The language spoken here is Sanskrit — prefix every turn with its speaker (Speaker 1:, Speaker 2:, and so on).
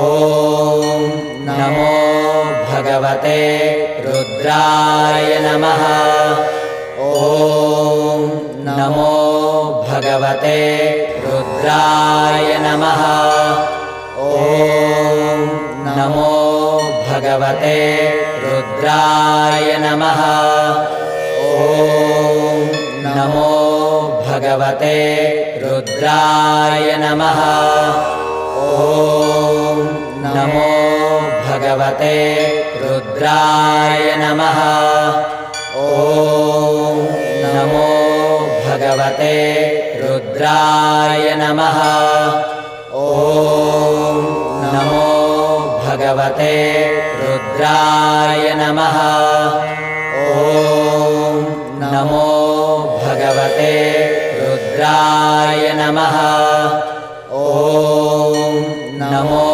Speaker 1: ॐ नमो भगवते रुद्राय नमः। ॐ नमो भगवते रुद्राय नमः। ॐ नमो भगवते रुद्राय नमः। ॐ नमो भगवते रुद्राय नमः। ॐ नमो भगवते रुद्राय नमः। ॐ नमो भगवते रुद्राय नमः। ॐ नमो भगवते रुद्राय नमः। ॐ नमो भगवते रुद्राय नमः। ॐ नमो